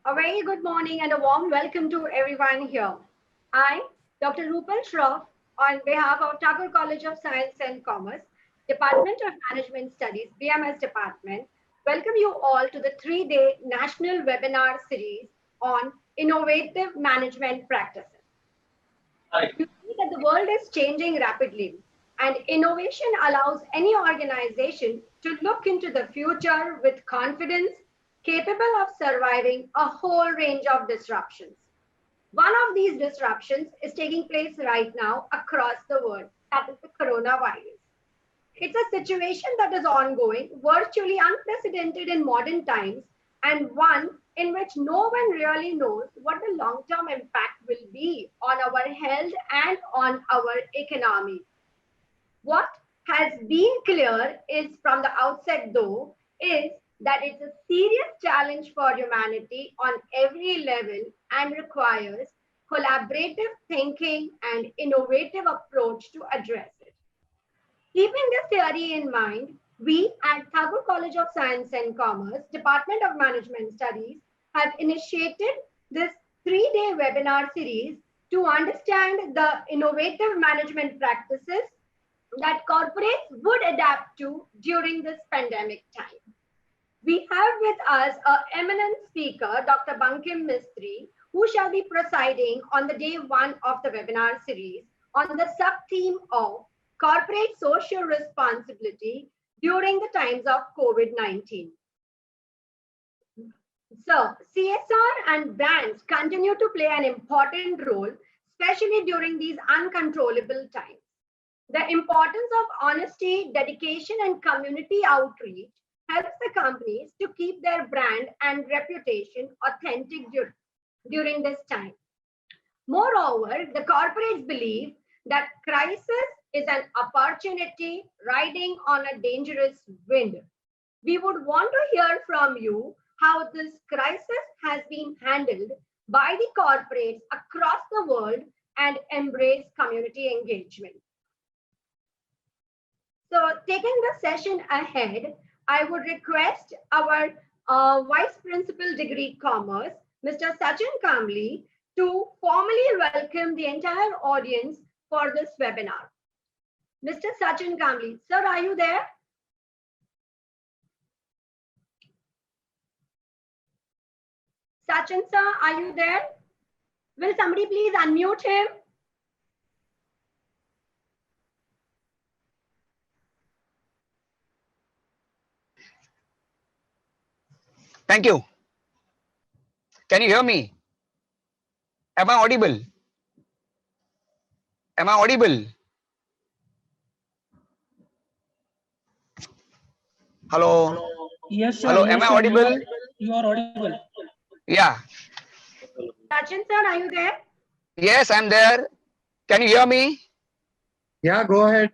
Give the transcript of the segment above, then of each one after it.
A very good morning and a warm welcome to everyone here. I, Dr. Rupal Shroff, on behalf of Tagore College of Science and Commerce, Department of Management Studies, BMS Department, welcome you all to the 3-day national webinar series on innovative management practices. You see that the world is changing rapidly, and innovation allows any organization to look into the future with confidence, capable of surviving a whole range of disruptions. One of these disruptions is taking place right now across the world, that is the coronavirus. It's a situation that is ongoing, virtually unprecedented in modern times, and one in which no one really knows what the long-term impact will be on our health and on our economy. What has been clear is from the outset, though, is that it's a serious challenge for humanity on every level and requires collaborative thinking and innovative approach to address it. Keeping this theory in mind, we at Tagore College of Science and Commerce, Department of Management Studies, have initiated this 3-day webinar series to understand the innovative management practices that corporates would adapt to during this pandemic time. We have with us an eminent speaker, Dr. Bankim Mistry, who shall be presiding on the day one of the webinar series on the sub-theme of corporate social responsibility during the times of COVID-19. So, CSR and brands continue to play an important role, especially during these uncontrollable times. The importance of honesty, dedication, and community outreach helps the companies to keep their brand and reputation authentic during this time. Moreover, the corporates believe that crisis is an opportunity riding on a dangerous wind. We would want to hear from you how this crisis has been handled by the corporates across the world and embrace community engagement. So, taking the session ahead, I would request our Vice Principal Degree Commerce, Mr. Sachin Kambli, to formally welcome the entire audience for this webinar. Mr. Sachin Kambli, sir, are you there? Sachin, sir, are you there? Will somebody please unmute him? Thank you. Can you hear me? Am I audible? Am I audible? Hello? Yes, sir. Hello, Yes, am I sir. audible? You are audible. Yeah. Sachin, sir, are you there? Yes, I'm there. Can you hear me? Yeah, go ahead.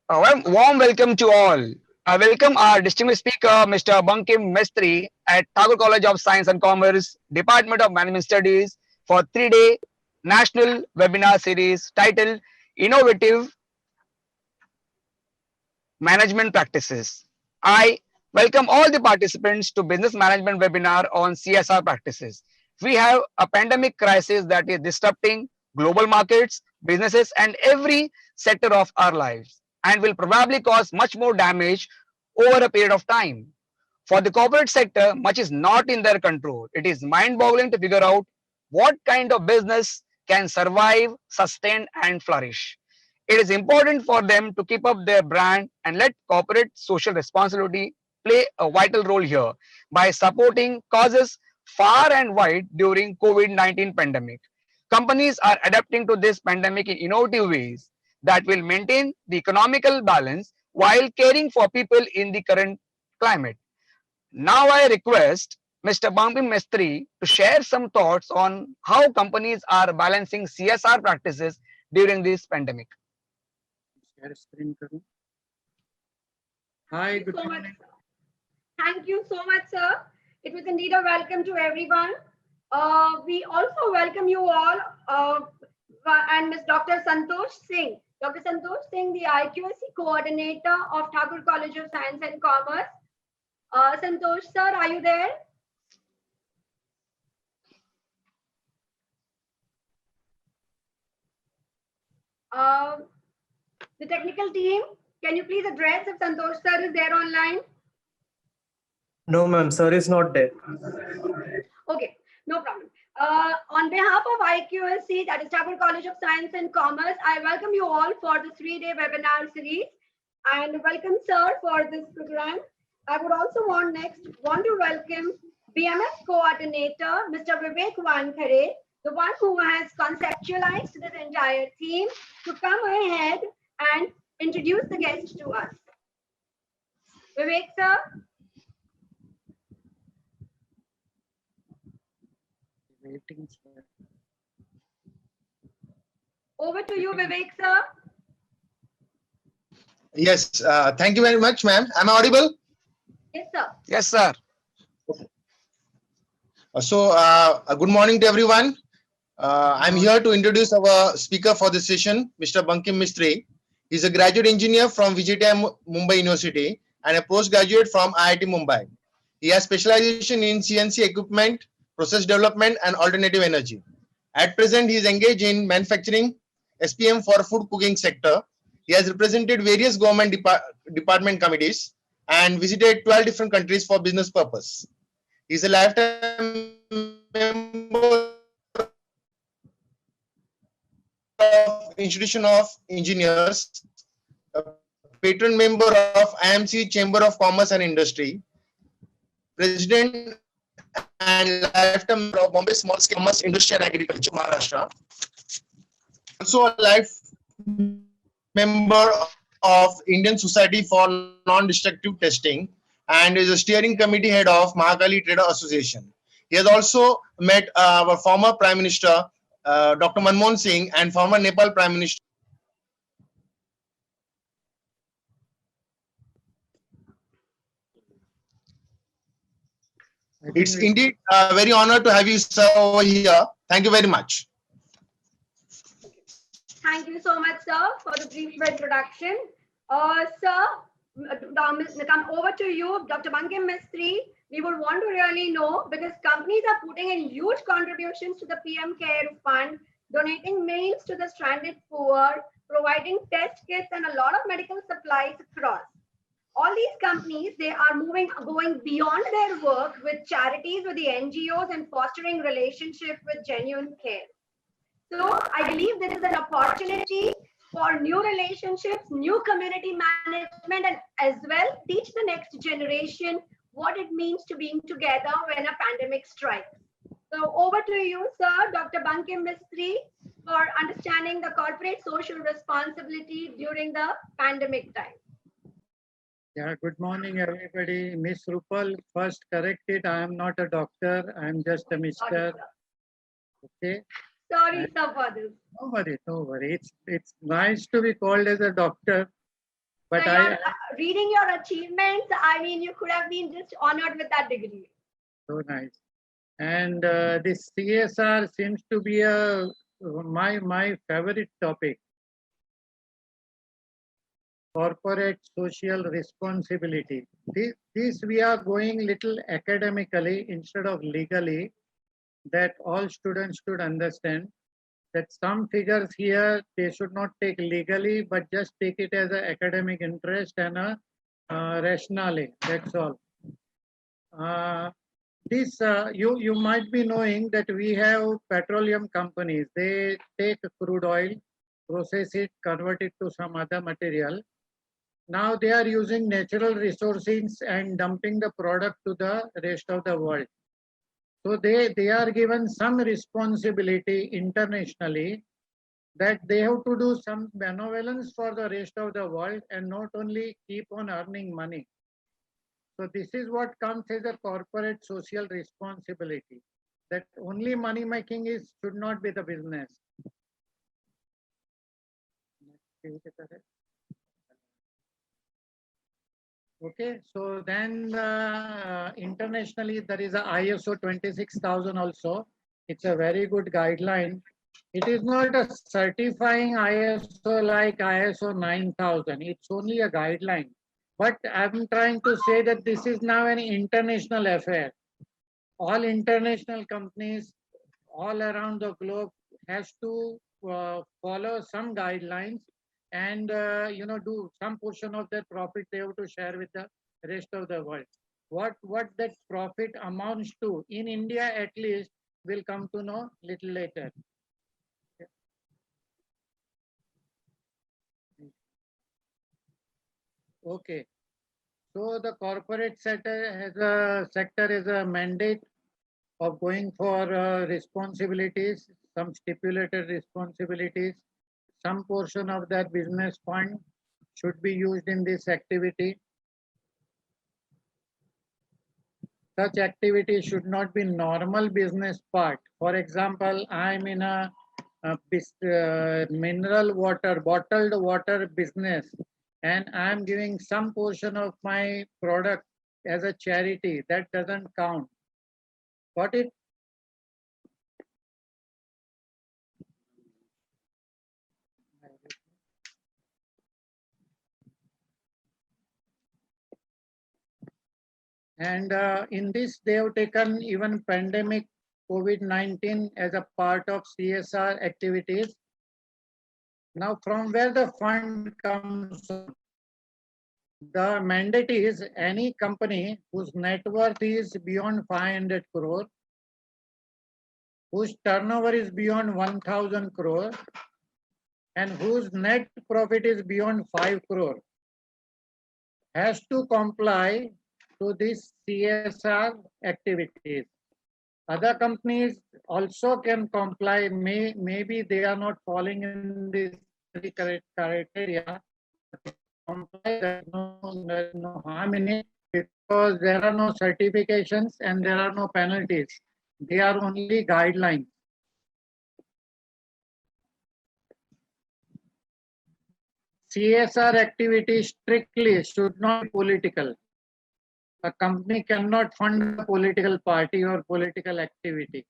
A warm welcome to all. I welcome our distinguished speaker, Mr. Bankim Mistry at Tagore College of Science and Commerce, Department of Management Studies for 3-day national webinar series titled Innovative Management Practices. I welcome all the participants to Business Management webinar on CSR practices. We have a pandemic crisis that is disrupting global markets, businesses, and every sector of our lives, and will probably cause much more damage over a period of time. For the corporate sector, much is not in their control. It is mind-boggling to figure out what kind of business can survive, sustain, and flourish. It is important for them to keep up their brand and let corporate social responsibility play a vital role here by supporting causes far and wide during COVID-19 pandemic. Companies are adapting to this pandemic in innovative ways that will maintain the economical balance while caring for people in the current climate. Now I request Mr. Bankim Mistry to share some thoughts on how companies are balancing CSR practices during this pandemic. Share screen करूं. Hi, good morning. Thank you so much, sir. It was indeed a welcome to everyone. We also welcome you all and Ms. Dr. Santosh Singh. Dr. Santosh Singh, the IQAC coordinator of Tagore College of Science and Commerce. Santosh, sir, are you there? The technical team, can you please address if Santosh sir is there online? No, ma'am, sir is not there. Okay, no problem. On behalf of IQSC, that is Tagore College of Science and Commerce, I welcome you all for the 3-day webinar series and welcome sir for this program. I would also want to welcome BMS coordinator, Mr. Vivek Wankhare, the one who has conceptualized this entire theme, to come ahead and introduce the guest to us. Vivek sir. Waiting, sir. Over to you, Vivek sir. Yes, thank you very much, ma'am. Am I audible? Yes, sir. Yes, sir. Good morning to everyone. I'm here to introduce our speaker for this session, Mr. Bankim Mistry. He's a graduate engineer from VJTI Mumbai University and a postgraduate from IIT Mumbai. He has specialization in CNC equipment, process development, and alternative energy. At present, he is engaged in manufacturing SPM for food cooking sector. He has represented various government department committees and visited 12 different countries for business purpose. He is a lifetime member of Institution of Engineers, a patron member of IMC Chamber of Commerce and Industry, president and lifetime member of Bombay Small Scale Commerce, Industry and Agriculture, Maharashtra. Also a life member of Indian Society for Non-Destructive Testing and is a steering committee head of Mahakali Trader Association. He has also met our former Prime Minister, Dr. Manmohan Singh, and former Nepal Prime Minister. It's indeed a very honor to have you, sir, over here. Thank you very much. Thank you so much, sir, for the brief introduction. Sir, come over to you, Dr. Bankim Mistry. We would want to really know, because companies are putting in huge contributions to the PM Care Fund, donating meals to the stranded poor, providing test kits and a lot of medical supplies across. All these companies, they are going beyond their work with charities, with the NGOs, and fostering relationship with genuine care. So I believe this is an opportunity for new relationships, new community management, and as well teach the next generation what it means to being together when a pandemic strikes. So over to you, sir, Dr. Bankim Mistry, for understanding the corporate social responsibility during the pandemic time. Yeah, good morning, everybody. Miss Rupal, first correct it. I am not a doctor. I am just a mister. Okay. Sorry, sir, for this. No worry. It's nice to be called as a doctor, but So reading your achievements, I mean, you could have been just honored with that degree. so nice. And this CSR seems to be my favorite topic. Corporate social responsibility. This we are going little academically instead of legally, that all students should understand that some figures here they should not take legally, but just take it as an academic interest and a rationale. That's all. You might be knowing that we have petroleum companies. They take crude oil, process it, convert it to some other material. Now they are using natural resources and dumping the product to the rest of the world. So they are given some responsibility internationally that they have to do some benevolence for the rest of the world and not only keep on earning money. So this is what comes as a corporate social responsibility, that only money making should not be the business. Okay, so then internationally there is a ISO 26000 also. It's a very good guideline. It is not a certifying ISO like ISO 9000. It's only a guideline. But I'm trying to say that this is now an international affair. All international companies all around the globe has to follow some guidelines and do some portion of their profit they have to share with the rest of the world. What that profit amounts to in India at least will come to know little later. Okay. So the corporate sector has a mandate of going for responsibilities, some stipulated responsibilities. Some portion of that business fund should be used in this activity. Such activity should not be normal business part. For example, I'm in a mineral water, bottled water business, and I'm giving some portion of my product as a charity. That doesn't count. Got it? And in this, they have taken even pandemic COVID-19 as a part of CSR activities. Now, from where the fund comes from? The mandate is any company whose net worth is beyond 500 crore, whose turnover is beyond 1000 crore, and whose net profit is beyond 5 crore has to comply to these CSR activities. Other companies also can comply. Maybe they are not falling in this criteria. There's no harm in it because there are no certifications and there are no penalties. They are only guidelines. CSR activity strictly should not be political. A company cannot fund a political party or political activity.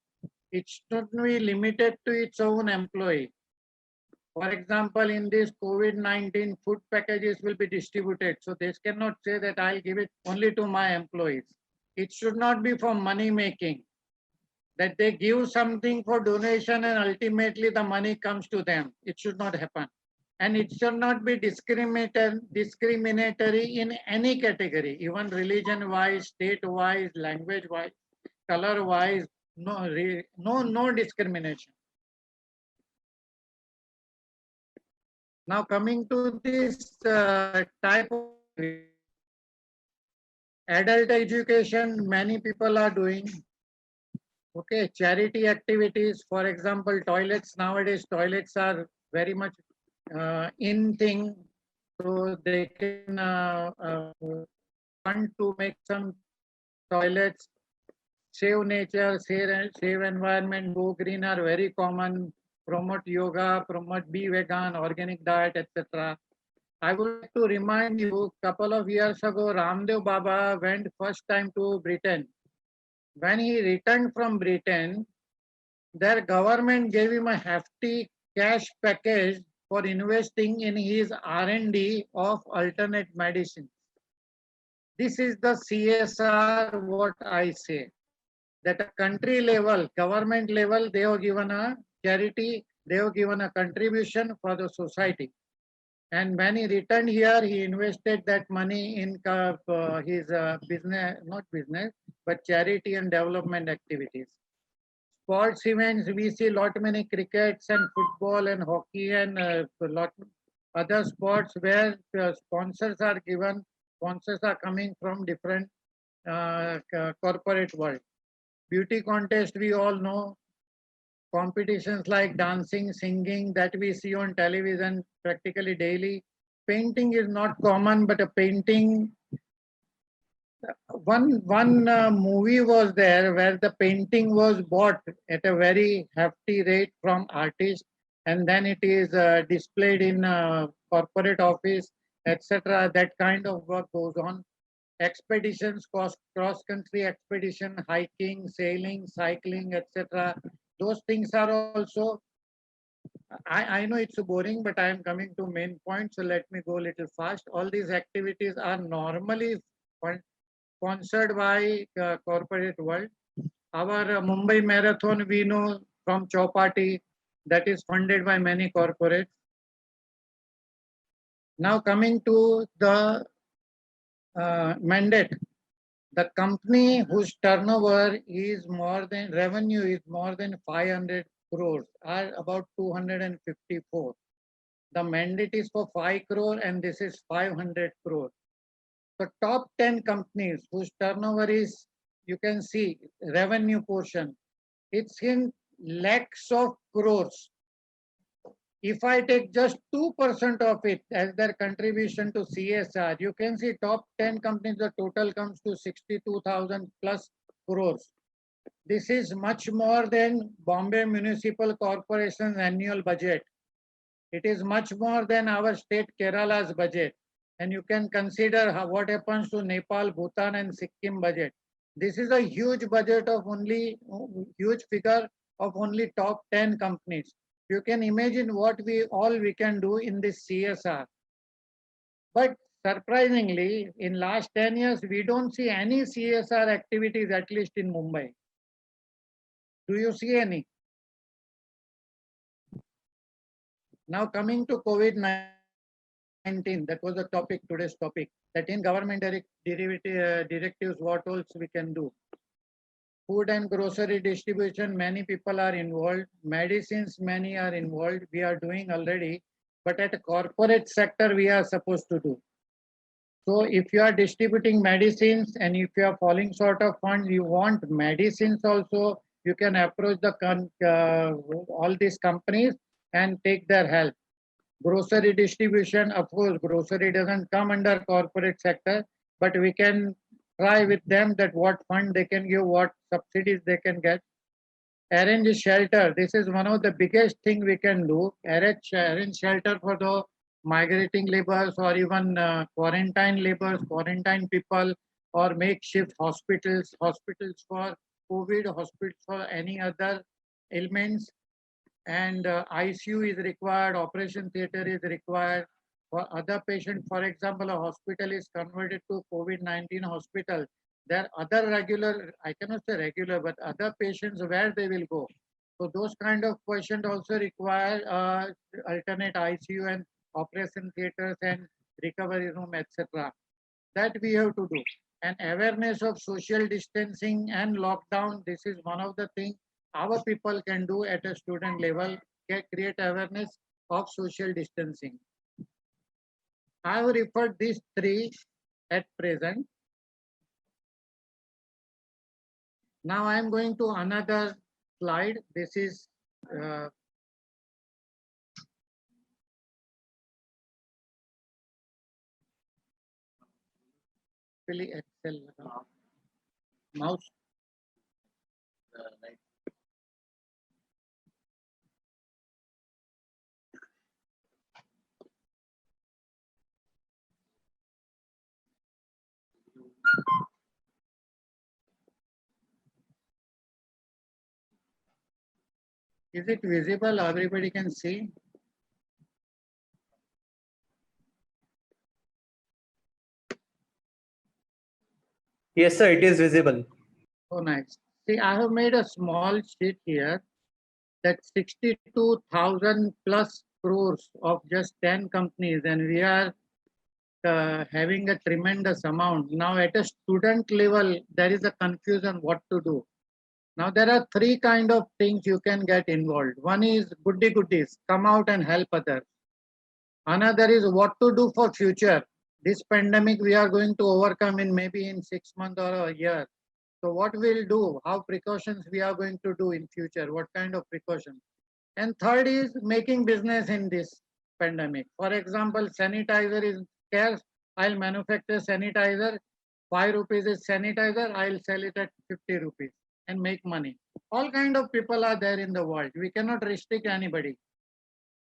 It should be limited to its own employee. For example, in this COVID-19, food packages will be distributed. So they cannot say that I'll give it only to my employees. It should not be for money making, that they give something for donation and ultimately the money comes to them. It should not happen. And it should not be discriminatory in any category, even religion-wise, state-wise, language-wise, color-wise, no discrimination. Now coming to this type of adult education, many people are doing. Okay, charity activities, for example, toilets. Nowadays, toilets are very much in thing, so they can fund to make some toilets. Save nature, save environment, go green are very common. Promote yoga, promote be vegan, organic diet, etc. I would like to remind you, couple of years ago, Ramdev Baba went first time to Britain. When he returned from Britain, their government gave him a hefty cash package for investing in his R&D of alternate medicine. This is the CSR, what I say. That at country level, government level, they have given a charity, they have given a contribution for the society. And when he returned here, he invested that money in his business, not business, but charity and development activities. Sports events, we see lot many crickets and football and hockey and lot other sports where sponsors are given, sponsors are coming from different corporate world. Beauty contest, we all know. Competitions like dancing, singing that we see on television practically daily. Painting is not common, but a painting, one movie was there where the painting was bought at a very hefty rate from artists, and then it is displayed in corporate office, etc. That kind of work goes on. Expeditions, cross-country expedition, hiking, sailing, cycling, etc. Those things are also, I know it's boring, but I am coming to main point, so let me go a little fast. All these activities are normally sponsored by corporate world. Our Mumbai Marathon, we know from Chowpatty, that is funded by many corporates. Now coming to the mandate, the company whose turnover is more than revenue is more than 500 crores are about 254. The mandate is for 5 crore and this is 500 crore. The top 10 companies whose turnover is, you can see revenue portion, it's in lakhs of crores. If I take just 2% of it as their contribution to CSR, you can see top 10 companies, the total comes to 62,000 plus crores. This is much more than Bombay Municipal Corporation's annual budget. It is much more than our state Kerala's budget. And you can consider what happens to Nepal, Bhutan and Sikkim budget. This is a huge budget of only, huge figure of only top 10 companies. You can imagine what we can do in this CSR. But surprisingly, in last 10 years, we don't see any CSR activities, at least in Mumbai. Do you see any? Now coming to COVID-19, that was the topic, today's topic, that in government directives, what else we can do? Food and grocery distribution, many people are involved. Medicines, many are involved. We are doing already, but at a corporate sector, we are supposed to do. So if you are distributing medicines and if you are falling short of funds, you want medicines also, you can approach all these companies and take their help. Grocery distribution, of course, grocery doesn't come under corporate sector, but we can try with them that what fund they can give, what subsidies they can get. Arrange shelter. This is one of the biggest thing we can do. Arrange shelter for the migrating laborers or even quarantine laborers, quarantine people, or makeshift hospitals for COVID, hospitals for any other ailments. And ICU is required, operation theater is required. For other patients, for example, a hospital is converted to COVID-19 hospital. There are other regular, I cannot say regular, but other patients where they will go. So those kind of patients also require alternate ICU and operation theaters and recovery room, etc. That we have to do. And awareness of social distancing and lockdown, this is one of the things our people can do at a student level, create awareness of social distancing. I have referred these three at present. Now I am going to another slide. This is really Excel mouse. Is it visible? Everybody can see. Yes, sir, it is visible. Oh, nice. See, I have made a small sheet here that 62,000 plus crores of just 10 companies, and we are having a tremendous amount. Now at a student level, there is a confusion what to do. Now there are three kind of things you can get involved. One is goodies, come out and help others. Another is what to do for future. This pandemic we are going to overcome in maybe in 6 months or a year. So what we'll do, how precautions we are going to do in future, what kind of precautions. And third is making business in this pandemic. For example, sanitizer is scarce. I'll manufacture sanitizer. 5 rupees is sanitizer. I'll sell it at 50 rupees and make money. All kind of people are there in the world. We cannot restrict anybody.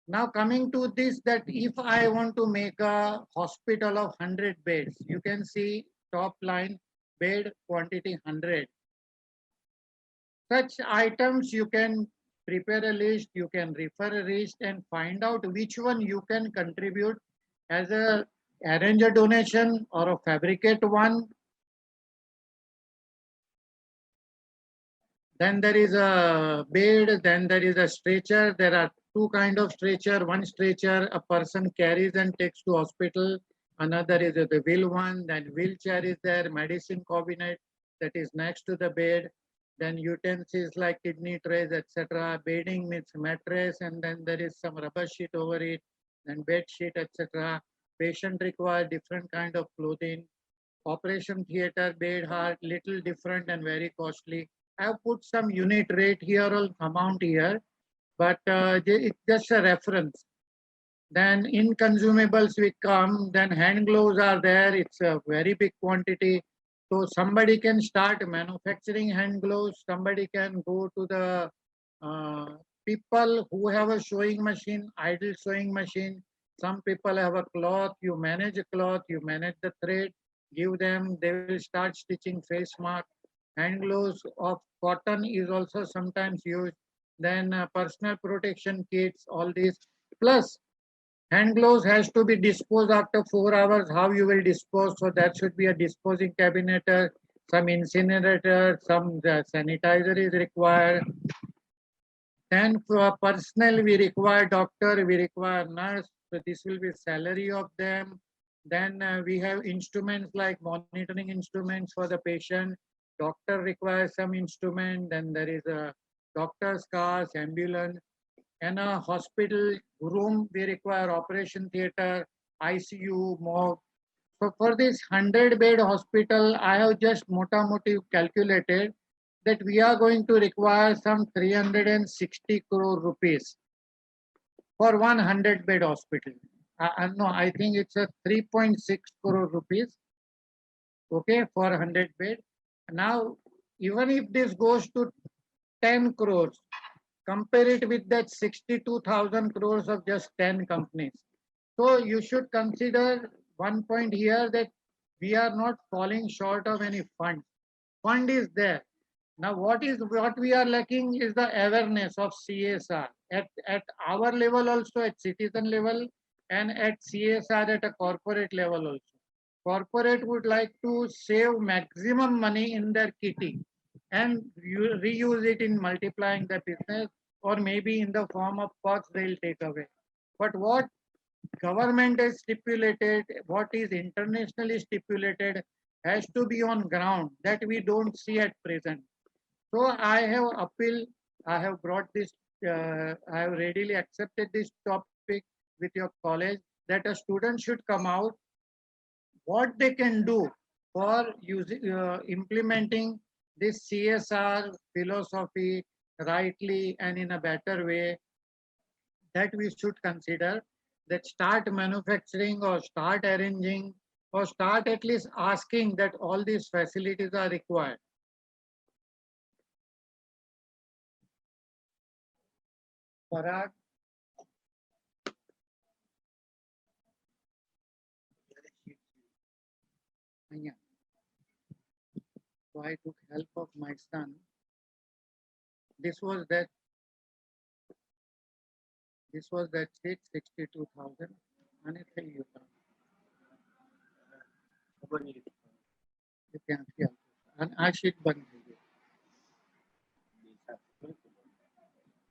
Now coming to this, that if I want to make a hospital of 100 beds, you can see top line, bed quantity 100. Such items you can prepare a list, you can refer a list and find out which one you can contribute as a arrange a donation or a fabricate one. Then there is a bed, then there is a stretcher. There are two kind of stretcher. One stretcher a person carries and takes to hospital. Another is the wheel one. Then wheelchair is there, medicine cabinet that is next to the bed. Then utensils like kidney trays, etc. Bedding means mattress, and then there is some rubber sheet over it. Then bed sheet, etc. Patient require different kind of clothing. Operation theater bed are little different and very costly. I have put some unit rate here or amount here, but it's just a reference. Then in consumables we come, then hand gloves are there. It's a very big quantity. So somebody can start manufacturing hand gloves. Somebody can go to the people who have a sewing machine, idle sewing machine. Some people have a cloth. You manage a cloth, you manage the thread, give them, they will start stitching face mask. Hand gloves of cotton is also sometimes used. Then personal protection kits, all these. Plus, hand gloves has to be disposed after 4 hours. How you will dispose? So there should be a disposing cabinet, some incinerator, some sanitizer is required. Then for personnel, we require doctor, we require nurse. So this will be salary of them. Then we have instruments like monitoring instruments for the patient. Doctor requires some instrument. Then there is a doctor's cars, ambulance. In a hospital room, we require operation theater, ICU, morgue. So for this 100-bed hospital, I have just moti calculated that we are going to require some 360 crore rupees for 100-bed hospital. No, I think it's a 3.6 crore rupees, okay, for 100 bed. Now, even if this goes to 10 crores, compare it with that 62,000 crores of just 10 companies. So you should consider one point here that we are not falling short of any fund. Fund is there. Now what we are lacking is the awareness of CSR at our level also, at citizen level, and at CSR at a corporate level also. Corporate would like to save maximum money in their kitty and reuse it in multiplying the business, or maybe in the form of costs they'll take away. But what government has stipulated, what is internationally stipulated, has to be on ground that we don't see at present. So I have appealed, I have brought this, I have readily accepted this topic with your college that a student should come out, what they can do for using, implementing this CSR philosophy rightly and in a better way, that we should consider, that start manufacturing or start arranging or start at least asking that all these facilities are required. Parag. Yeah. So I took help of my son. This was that seat 62,000. And it's a you can feel. And I should bun.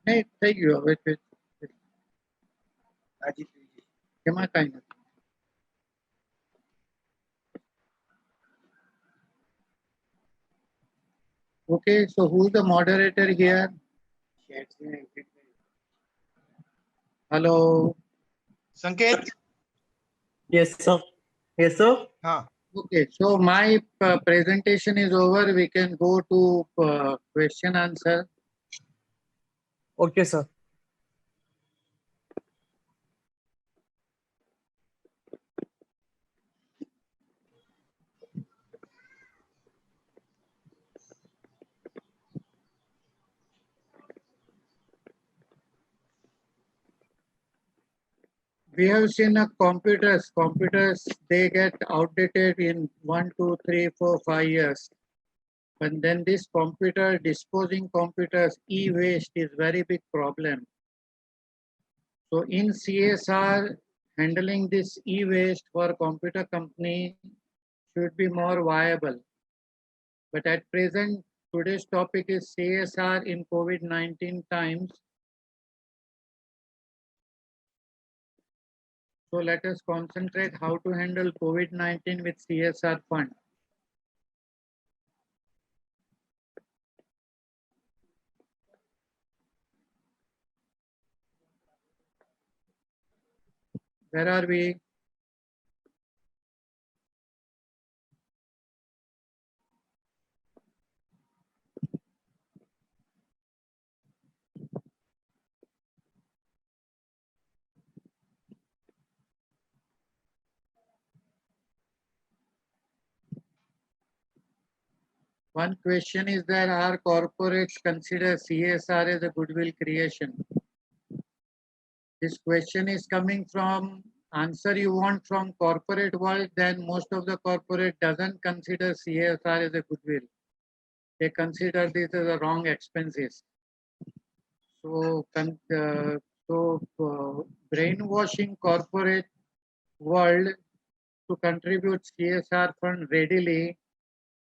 नहीं થઈ ગયો હવે એમાં કાંઈ નથી. Okay, so who's the moderator here? Hello. Sanket? Yes, sir. Yes, sir. Okay, so my presentation is over. We can go to question answer. Okay, sir. We have seen computers, they get outdated in 1, 2, 3, 4, 5 years. But then this computer, disposing computers, e-waste is very big problem. So in CSR, handling this e-waste for computer company should be more viable. But at present, Today's topic is CSR in COVID-19 times. So let us concentrate how to handle COVID-19 with CSR fund. Where are we? One question is that are corporates consider CSR as a goodwill creation? This question is coming from answer you want from corporate world, then most of the corporate doesn't consider CSR as a goodwill. They consider this as a wrong expenses. So, brainwashing corporate world to contribute CSR fund readily.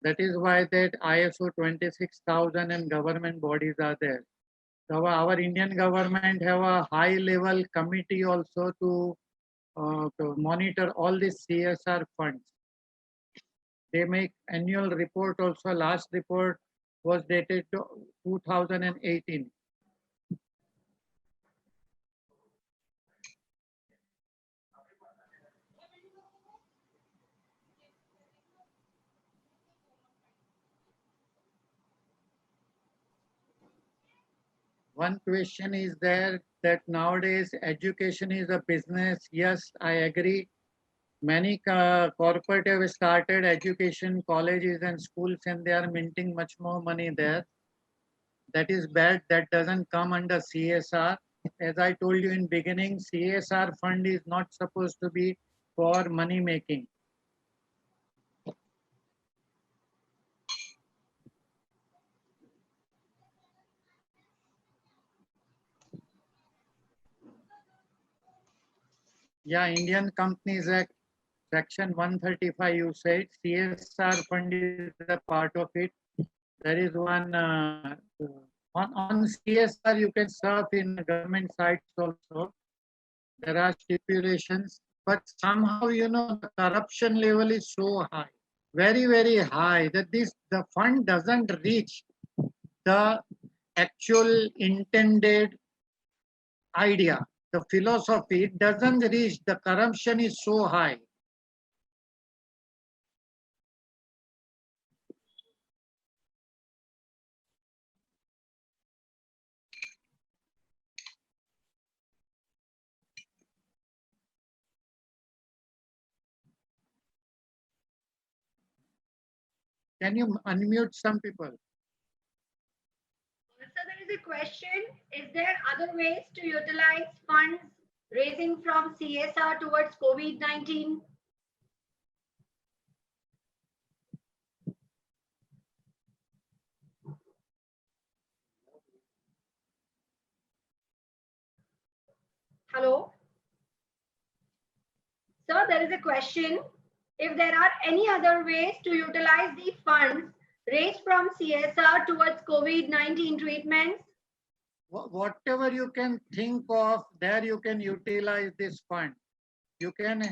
That is why that ISO 26000 and government bodies are there. So our Indian government have a high level committee also to monitor all these CSR funds. They make annual report also. Last report was dated to 2018. One question is there that nowadays education is a business. Yes, I agree. Many corporate have started education colleges and schools and they are minting much more money there. That is bad. That doesn't come under CSR. As I told you in beginning, CSR fund is not supposed to be for money making. Yeah, Indian Companies Act, Section 135, you said CSR fund is a part of it. There is one on CSR you can serve in government sites also. There are stipulations, but somehow the corruption level is so high, very very high, that the fund doesn't reach the actual intended idea, the philosophy. It doesn't reach. The corruption is so high. Can you unmute some people? So there is a question, is there other ways to utilize funds raising from CSR towards COVID-19? Hello? Sir, there is a question, if there are any other ways to utilize the funds raised from CSR towards COVID-19 treatments? Whatever you can think of, there you can utilize this fund. You can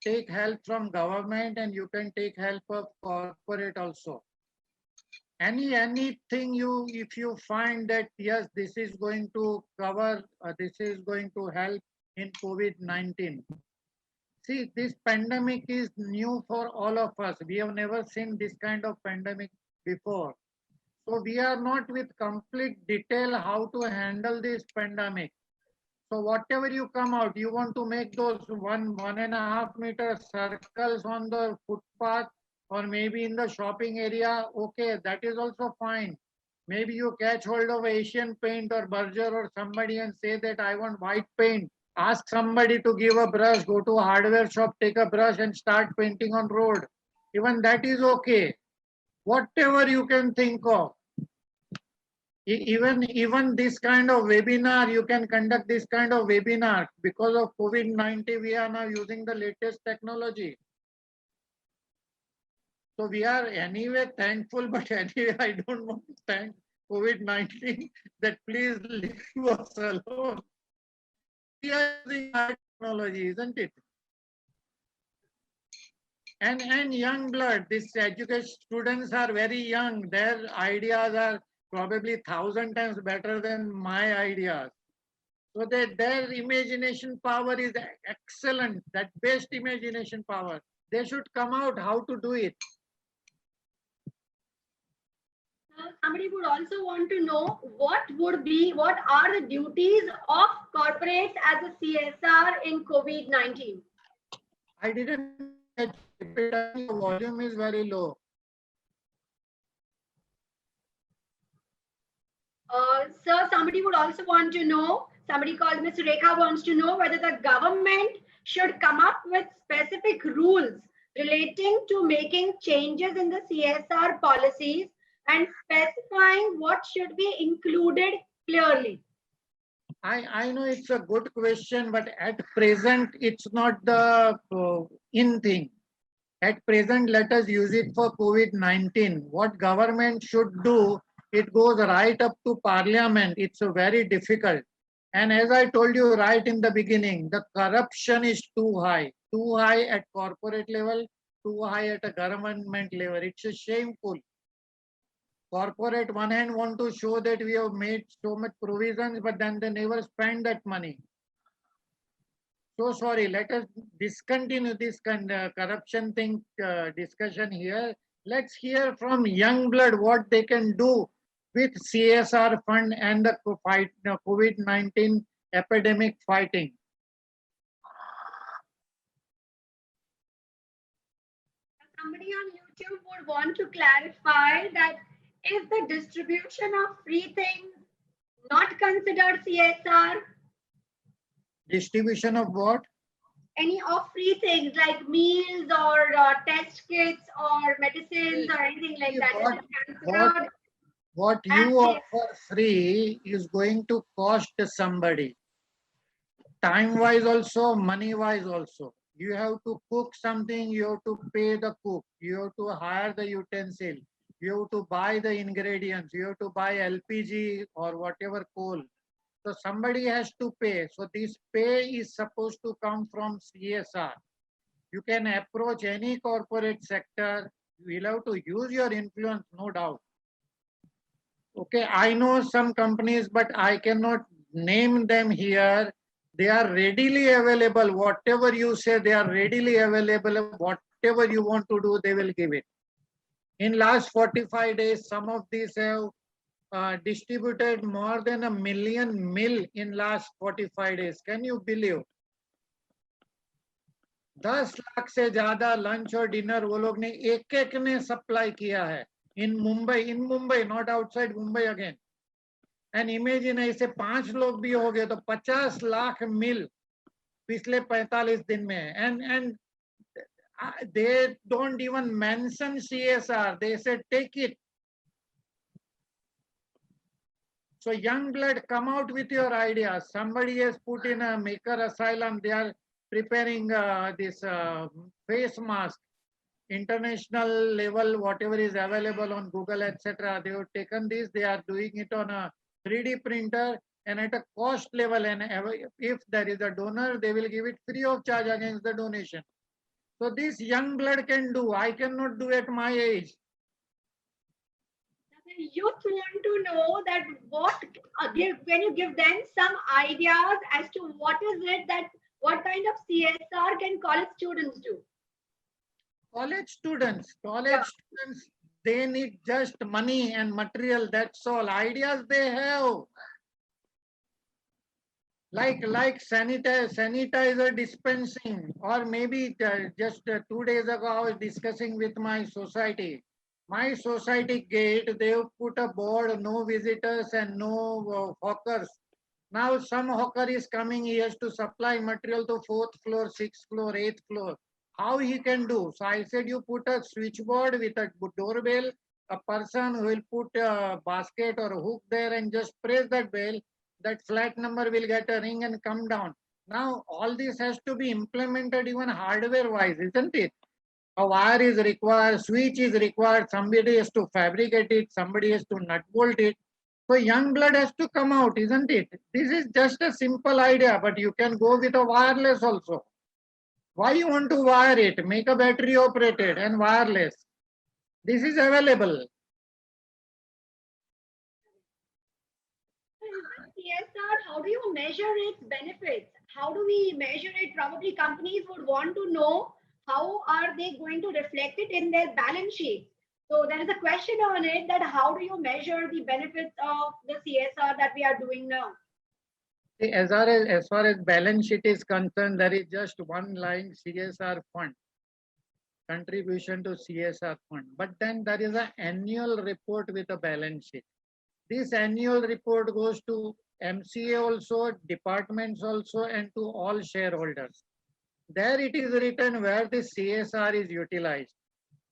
take help from government and you can take help of corporate also. Anything if you find that yes, this is going to cover, this is going to help in COVID-19. See, this pandemic is new for all of us. We have never seen this kind of pandemic before. So we are not with complete detail how to handle this pandemic. So whatever you come out, you want to make those 1.5 meter circles on the footpath or maybe in the shopping area, okay, that is also fine. Maybe you catch hold of Asian Paint or Berger or somebody and say that I want white paint. Ask somebody to give a brush, go to a hardware shop, take a brush and start painting on road. Even that is okay. Whatever you can think of. Even this kind of webinar, you can conduct this kind of webinar. Because of COVID-19, we are now using the latest technology. So we are anyway thankful, but anyway, I don't want to thank COVID-19 that please leave us alone. We are using high technology, isn't it? And young blood, this education students are very young. Their ideas are probably 1,000 times better than my ideas. So that their imagination power is excellent, that best imagination power. They should come out how to do it. Somebody would also want to know what are the duties of corporates as a CSR in COVID-19? I didn't get it. Your volume is very low. Sir, somebody would also want to know, somebody called Ms. Rekha wants to know whether the government should come up with specific rules relating to making changes in the CSR policies and specifying what should be included clearly. I know it's a good question, but at present, it's not the in thing. At present, let us use it for COVID-19. What government should do, it goes right up to parliament. It's very difficult. And as I told you right in the beginning, the corruption is too high at corporate level, too high at a government level. It's a shameful. Corporate one hand want to show that we have made so much provisions, but then they never spend that money. So sorry, let us discontinue this corruption thing discussion here. Let's hear from young blood what they can do with CSR fund and the COVID-19 epidemic fighting. Somebody on YouTube would want to clarify that is the distribution of free things not considered CSR? Distribution of what? Any of free things like meals or test kits or medicines or anything like that. What you offer free is going to cost somebody. Time-wise also, money-wise also. You have to cook something, you have to pay the cook, you have to hire the utensil, you have to buy the ingredients, you have to buy LPG or whatever coal. So somebody has to pay. So this pay is supposed to come from CSR. You can approach any corporate sector. You will have to use your influence, no doubt. Okay, I know some companies, but I cannot name them here. They are readily available. Whatever you say, they are readily available. Whatever you want to do, they will give it. In last 45 days, some of these have distributed more than 1 million meal in last 45 days. Can you believe? 10 lakh से ज्यादा lunch और dinner वो लोग ने एक ने supply किया है in Mumbai, not outside Mumbai again. And imagine ऐसे 5 लोग भी हो गए तो 50 लाख मील पिछले 45 दिन में. And they don't even mention CSR. They say take it. So young blood, come out with your ideas. Somebody has put in a maker asylum. They are preparing this face mask, international level, whatever is available on Google, etc. They have taken this. They are doing it on a 3D printer and at a cost level. And if there is a donor, they will give it free of charge against the donation. So this young blood can do. I cannot do at my age. The youth want to know that when you give them some ideas as to what kind of CSR can college students do? College students, they need just money and material. That's all. Ideas they have. Like sanitizer dispensing, or maybe just 2 days ago I was discussing with my society. My society gate, they put a board, no visitors and no hawkers. Now some hawker is coming, he has to supply material to 4th floor, 6th floor, 8th floor. How he can do? So I said, you put a switchboard with a doorbell, a person who will put a basket or a hook there and just press that bell, that flat number will get a ring and come down. Now all this has to be implemented even hardware wise, isn't it? A wire is required, switch is required, somebody has to fabricate it, somebody has to nut bolt it. So young blood has to come out, isn't it? This is just a simple idea, but you can go with a wireless also. Why you want to wire it? Make a battery operated and wireless. This is available. CSR, how do you measure its benefits? How do we measure it? Probably companies would want to know how are they going to reflect it in their balance sheet. So there is a question on it that how do you measure the benefits of the CSR that we are doing now? See, as far as balance sheet is concerned, there is just one line CSR fund, contribution to CSR fund. But then there is an annual report with a balance sheet. This annual report goes to MCA also, departments also, and to all shareholders. There it is written where the CSR is utilized.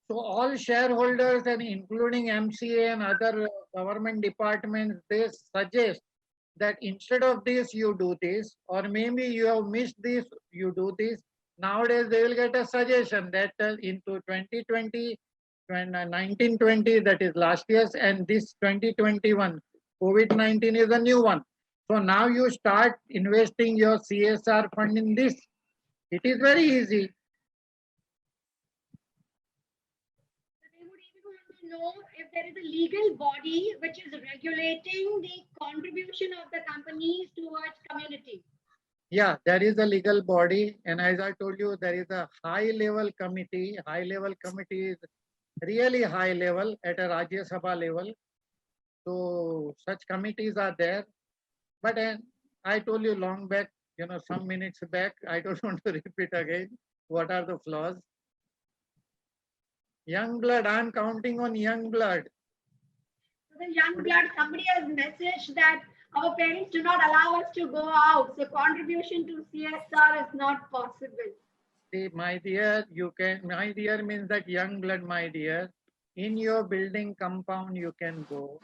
So all shareholders and including MCA and other government departments, they suggest that instead of this, you do this, or maybe you have missed this, you do this. Nowadays, they will get a suggestion that into 2020, 1920, that is last year's, and this 2021, COVID-19 is a new one. So now you start investing your CSR fund in this. It is very easy. They would even want to know if there is a legal body which is regulating the contribution of the companies towards community. Yeah, there is a legal body, and as I told you, there is a high level committee. High level committee is really high level at a Rajya Sabha level. So such committees are there. But I told you long back, some minutes back, I don't want to repeat again. What are the flaws? Young blood, I'm counting on young blood. So the young blood, somebody has messaged that our parents do not allow us to go out. So contribution to CSR is not possible. See, my dear, my dear means that young blood, my dear. In your building compound, you can go.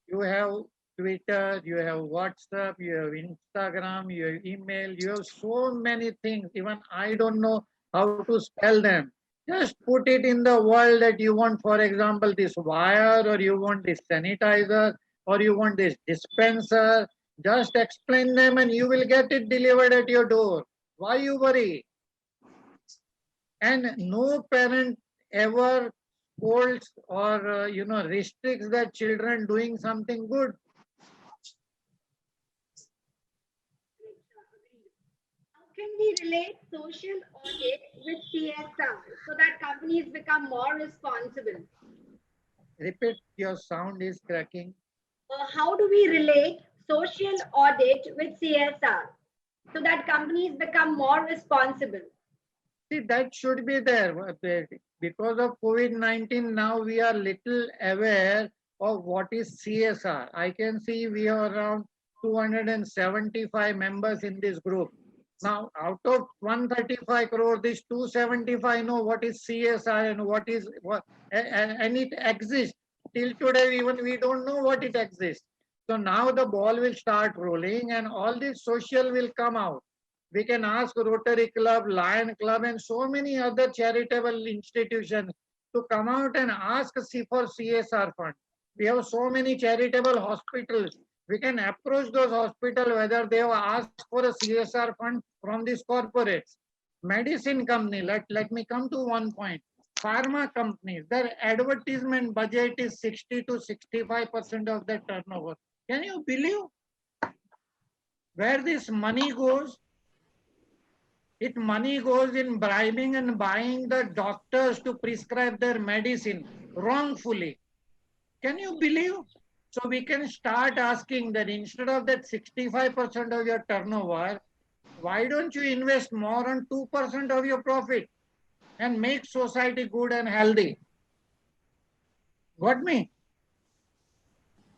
You have Twitter, you have WhatsApp, you have Instagram, you have email, you have so many things. Even I don't know how to spell them. Just put it in the world that you want, for example, this wire, or you want this sanitizer, or you want this dispenser. Just explain them and you will get it delivered at your door. Why you worry? And no parent ever scolds or restricts their children doing something good. How can we relate social audit with CSR so that companies become more responsible? Repeat, your sound is cracking. How do we relate social audit with CSR so that companies become more responsible? See, that should be there. Because of COVID-19, now we are little aware of what is CSR. I can see we are around 275 members in this group. Now, out of 135 crore, this 275 know what is CSR and and it exists. Till today, even we don't know what it exists. So now the ball will start rolling and all this social will come out. We can ask Rotary Club, Lion Club, and so many other charitable institutions to come out and ask for CSR fund. We have so many charitable hospitals. We can approach those hospitals whether they have asked for a CSR fund from these corporates. Medicine company, let me come to one point. Pharma companies, their advertisement budget is 60 to 65% of their turnover. Can you believe where this money goes? Money goes in bribing and buying the doctors to prescribe their medicine wrongfully. Can you believe? So we can start asking that instead of that 65% of your turnover, why don't you invest more on 2% of your profit and make society good and healthy? Got me?